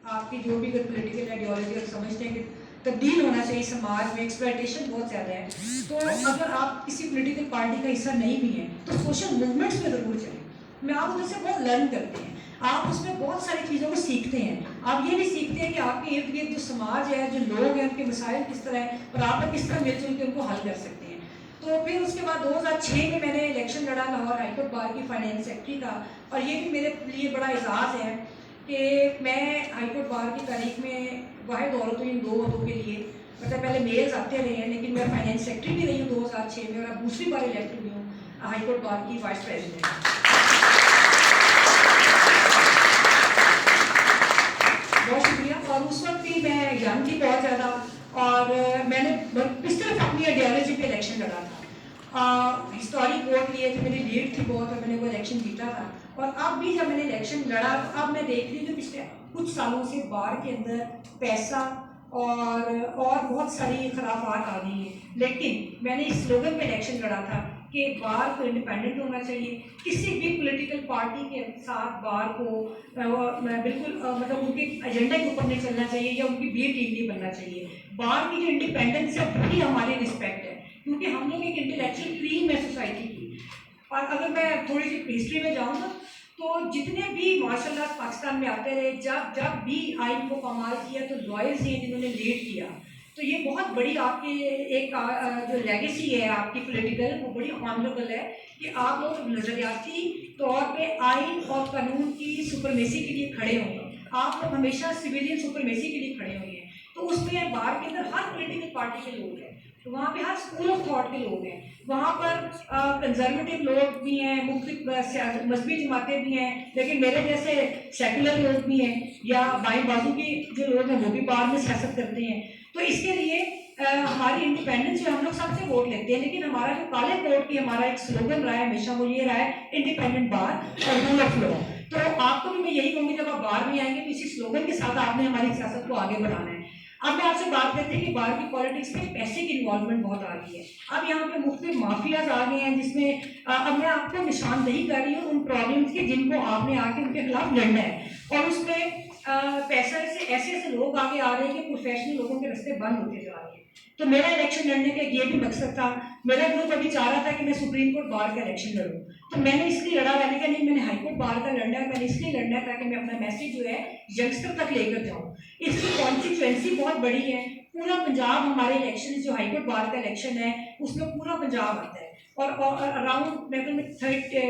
आपकी जो भी अगर पोलिटिकल आइडियोलॉजी आप समझते हैं कि तब्दील होना चाहिए समाज में, एक्सप्लॉयटेशन बहुत ज़्यादा है, तो अगर आप किसी पोलिटिकल पार्टी का हिस्सा नहीं भी हैं तो सोशल मूवमेंट्स में ज़रूर चलें। मैं आप उधर से बहुत लर्न करते हैं, आप उसमें बहुत सारी चीज़ों को सीखते हैं। आप ये भी सीखते हैं कि आपके इर्द गिर्द जो समाज है, जो लोग हैं, उनके मसाइल किस तरह हैं और आप किस तरह मिलजुल के उनको हल कर सकते हैं। तो फिर उसके बाद 2006 में मैंने इलेक्शन लड़ा लाहौर हाईकोर्ट बार की फाइनेंस सेक्रेटरी का, और ये भी मेरे लिए बड़ा एजाज़ है कि मैं हाईकोर्ट बार की तारीख में वाहिद औरत हुई इन दो के लिए। मतलब पहले मेल्स आते रहे हैं, लेकिन मैं फाइनेंस सेक्रेटरी भी रही हूँ 2006 में, और अब दूसरी बार इलेक्ट हुई हूँ हाईकोर्ट बार की वाइस प्रेसिडेंट। बहुत शुक्रिया। और उस वक्त भी मैं यंग थी बहुत ज़्यादा, और मैंने इस तरफ अपनी आइडियोलॉजी पे इलेक्शन लड़ा था। हिस्टोरिक वोट लिए थे, मेरी लीड थी बहुत, और मैंने वो इलेक्शन जीता था। और अब भी जब मैंने इलेक्शन लड़ा, तो अब मैं देख रही हूँ पिछले कुछ सालों से बार के अंदर पैसा और बहुत सारी खराफात आ गई हैं। लेकिन मैंने इस स्लोगन पे इलेक्शन लड़ा था कि बार को इंडिपेंडेंट होना चाहिए, किसी भी पॉलिटिकल पार्टी के साथ बार को बिल्कुल मतलब उनके एजेंडे के ऊपर नहीं चलना चाहिए या उनकी बी टीम नहीं बनना चाहिए। बार की जो इंडिपेंडेंस है वही हमारी रिस्पेक्ट है, क्योंकि हम लोग एक इंटेलेक्चुअल क्रीम है सोसाइटी की। और अगर मैं थोड़ी सी हिस्ट्री में जाऊँ ना, तो जितने भी माशाल्लाह पाकिस्तान में आते रहे, जब भी आइन को कमाल किया तो लॉयर्स हैं जिन्होंने लीड किया। तो ये बहुत बड़ी आपकी एक जो लेगेसी है आपकी पॉलिटिकल, वो बड़ी ऑनरेबल है कि आप लोग नज़रियाती तौर पे आइन और कानून की सुपरमेसी के लिए खड़े होंगे। आप लोग हमेशा सिविलियन सुपरमेसी के लिए खड़े होंगे। तो उसमें बाहर के अंदर हर पॉलिटिकल पार्टी के लोग हैं, तो वहाँ पे हर स्कूल ऑफ थॉट के लोग हैं। वहाँ पर कंजर्वेटिव लोग भी हैं, मुख्तलिफ मजहबी जमातें भी हैं, लेकिन मेरे जैसे सेकुलर लोग भी हैं, या बाएं बाजू की जो लोग हैं वो भी बाहर में सियासत करते हैं। तो इसके लिए हमारी इंडिपेंडेंस जो हम लोग सबसे वोट लेते हैं, लेकिन हमारा जो काले कोट की हमारा एक स्लोगन रहा है हमेशा, वो ये रहा है इंडिपेंडेंट बार और रूल ऑफ लॉ। तो आपको भी मैं यही कहूँगी, जब आप बाहर में आएंगे तो इसी स्लोगन के साथ आपने हमारी सियासत को आगे बढ़ाना है। अब मैं आपसे बात करते हैं कि बाहर की पॉलिटिक्स में पैसे की इन्वॉल्वमेंट बहुत आ रही है। अब यहाँ पे मुख्तलिफ माफियाज आ गए हैं, जिसमें अब मैं आपको निशानदेही कर रही हूँ उन प्रॉब्लम्स की जिनको आपने आके उनके खिलाफ लड़ना है। और उसमें पैसा से ऐसे लोग आगे आ रहे हैं कि प्रोफेशनल लोगों के रास्ते बंद होते जा रहे हैं। तो मेरा इलेक्शन लड़ने का ये भी मकसद था। मेरा ग्रुप अभी चाह रहा था कि मैं सुप्रीम कोर्ट बार का इलेक्शन लड़ूं, तो मैंने इसलिए लड़ा। मैंने कहा नहीं, मैंने हाईकोर्ट बार का लड़ना है। मैंने इसलिए लड़ना है ताकि मैं अपना मैसेज जो है यंगस्टर तक लेकर जाऊँ। इसकी कॉन्स्टिट्यूएंसी बहुत बड़ी है, पूरा पंजाब हमारे इलेक्शन जो हाईकोर्ट बार का इलेक्शन है उसमें पूरा पंजाब आता है। और अराउंड 29,000 के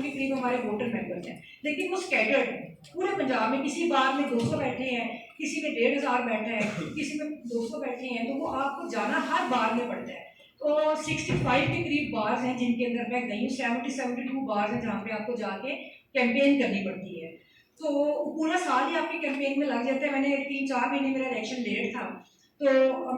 करीब हमारे वोटर मेंबर्स हैं, लेकिन वो स्कैटर्ड है पूरे पंजाब में। किसी बार में 200 बैठे हैं, किसी में 1,500 बैठे हैं, किसी में 200 बैठे हैं। तो वो आपको जाना हर बार में पड़ता है। तो 65 के करीब बार्स हैं जिनके अंदर मैं गई हूँ, 72 बार्स हैं जहाँ पे आपको जाके कैंपेन करनी पड़ती है। तो पूरा साल ही आपके कैंपेन में लग जाता है। मैंने 3-4 महीने मेरा इलेक्शन लेट था। तो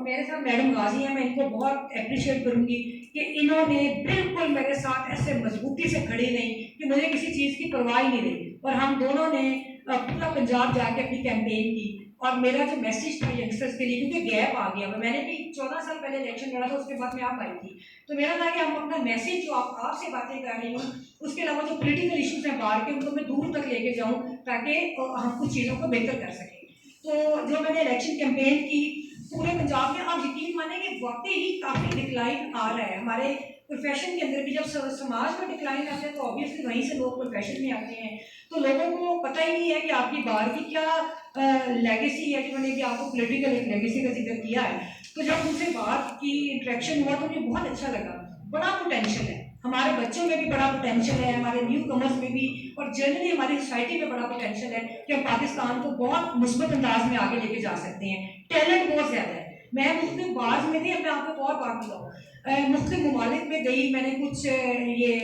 मेरे साथ मैडम गाजी हैं, मैं इनको बहुत अप्रिशिएट करूंगी कि इन्होंने बिल्कुल मेरे साथ ऐसे मजबूती से खड़ी रही कि मुझे किसी चीज़ की परवाह ही नहीं रही। और हम दोनों ने पूरा पंजाब जाके अपनी कैंपेन की। और मेरा जो मैसेज था यंगस्टर्स के लिए, क्योंकि गैप आ गया, मैंने भी 14 साल पहले इलेक्शन लड़ा था, उसके बाद मैं आप आई थी। तो मेरा था कि हम अपना मैसेज जो आपसे बातें कर रही हूँ, उसके अलावा जो पॉलिटिकल इश्यूज हैं बाहर के, उनको मैं दूर तक लेके जाऊँ ताकि हम कुछ चीज़ों को बेहतर कर सकें। तो जो मैंने इलेक्शन कैंपेन की पूरे पंजाब में, आप यकीन माने कि वाकई ही काफ़ी डिक्लाइन आ रहा है हमारे प्रोफेशन के अंदर भी। जब समाज में डिक्लाइन आता है तो ऑब्वियसली वहीं से लोग प्रोफेशन में आते हैं। तो लोगों को पता ही नहीं है कि आपकी बाहर की क्या लेगेसी है, जिन्होंने भी आपको पॉलिटिकल एक लेगेसी का जिक्र किया है। तो जब उनसे बात की, इंटरेक्शन हुआ, तो मुझे बहुत अच्छा लगा। बड़ा पोटेंशियल है हमारे बच्चों में भी, बड़ा पोटेंशियल है हमारे न्यू कमर्स में भी, और जनरली हमारी सोसाइटी में बड़ा पोटेंशियल है कि हम पाकिस्तान को बहुत मुस्बत अंदाज में आगे लेके जा सकते हैं। टैलेंट बहुत ज़्यादा है। मैं मुख्तलिफ बार्स में थी, अब मैं आपको और बात बताऊँ, मुख्तलिफ ममालिक में गई। मैंने कुछ ये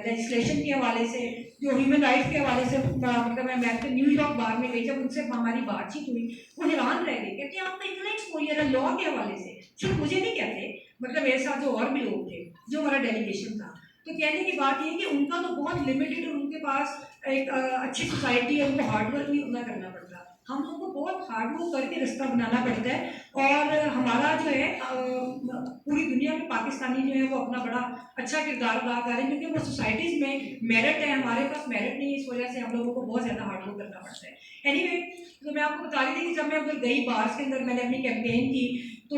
लेजिस्लेशन के हवाले से, जो ह्यूमन राइट्स के हवाले से, मतलब मैं तो न्यूयॉर्क बार में गई। जब उनसे हमारी बातचीत हुई, वो हैरान रह गए, कहते आपका इतना एक्सपोजर है लॉ के हवाले से। सिर्फ मुझे नहीं कहते, मतलब मेरे साथ जो और भी लोग थे, जो हमारा डेलीगेशन था। तो कहने की बात ये कि उनका तो बहुत लिमिटेड, और उनके पास एक अच्छी सोसाइटी है, उनको हार्डवर्क नहीं उतना करना पड़ता। हम लोग को बहुत हार्ड वर्क करके रास्ता बनाना पड़ता है। और हमारा जो है पूरी दुनिया में पाकिस्तानी जो है वो अपना बड़ा अच्छा किरदार अदा कर रहे हैं, क्योंकि वो सोसाइटीज़ में मेरिट है, हमारे पास मेरिट नहीं है, इस वजह से हम लोगों को बहुत ज़्यादा हार्ड वर्क करना पड़ता है। एनीवे, तो मैं आपको बता रही थी कि जब मैं उधर गई बार्स के अंदर, मैंने अपनी कैंपेन की, तो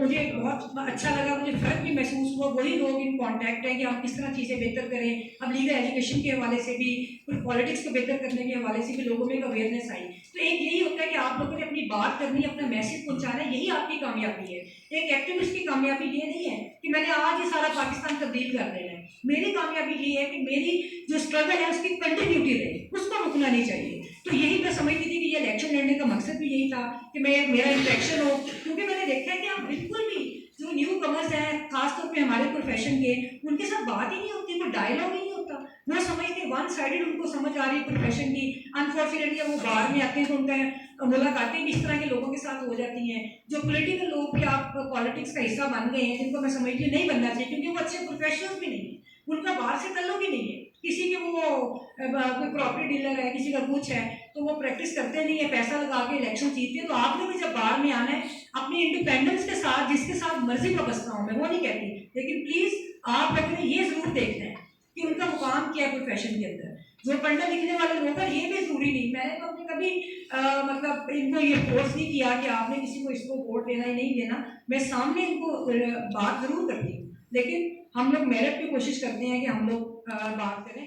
मुझे बहुत अच्छा लगा, मुझे फ़र्क भी महसूस हुआ। वही लोग इन कॉन्टैक्ट है कि हम किस तरह चीज़ें बेहतर करें। अब लीगल एजुकेशन के हवाले से भी, कुछ पॉलिटिक्स को बेहतर करने के हवाले से भी लोगों में एक अवेयरनेस आई। तो एक यही होता है कि आप लोगों ने अपनी बात करनी, अपना मैसेज पहुंचाना, यही आपकी कामयाबी है। एक एक्टिविस्ट की कामयाबी ये नहीं है कि मैंने आज ये सारा पाकिस्तान तब्दील कर देना है। मेरी कामयाबी ये है कि मेरी जो स्ट्रगल है उसकी कंटिन्यूटी रहे, उसको रुकना नहीं चाहिए। तो यही मैं समझती थी कि ये इलेक्शन लड़ने का मकसद भी यही था कि मेरा इंटरेक्शन हो, क्योंकि मैंने देखा है कि आप बिल्कुल भी जो न्यू कमर्स हैं, खासतौर पे हमारे प्रोफेशन के, उनके साथ बात ही नहीं होती, कोई डायलॉग ही नहीं होता। वो समझते वन साइडेड, उनको समझ आ रही है प्रोफेशन की। अनफॉर्चुनेटली वो बाहर में आते हैं तो उनका मुलाकातें भी इस तरह के लोगों के साथ हो जाती हैं, जो पॉलिटिकल लोग भी आप पॉलिटिक्स का हिस्सा बन गए हैं, जिनको मैं समझती हूँ नहीं बनना चाहिए, क्योंकि वो अच्छे प्रोफेशनल्स भी नहीं है, उनका बाहर से तल्लुक ही नहीं है। किसी के वो कोई प्रॉपर्टी डीलर है, किसी का कुछ है, तो वो प्रैक्टिस करते नहीं है, पैसा लगा के इलेक्शन जीतते हैं। तो आपने भी जब बाहर में आना है अपनी इंडिपेंडेंस के साथ, जिसके साथ मर्जी वाबस्ता हूँ, मैं वो नहीं कहती, लेकिन प्लीज आप लोगों ने ये जरूर देखना है कि उनका मुकाम क्या है प्रोफेशन के अंदर। जो पढ़ने लिखने वाले लोग हैं ये भी जरूरी नहीं, मैंने तो अपने कभी मतलब इनको ये फोर्स नहीं किया कि आपने किसी को इसको वोट देना ही नहीं देना। मैं सामने इनको बात जरूर करती हूँ, लेकिन हम लोग मेरिट पे कोशिश करते हैं कि हम लोग बात करें।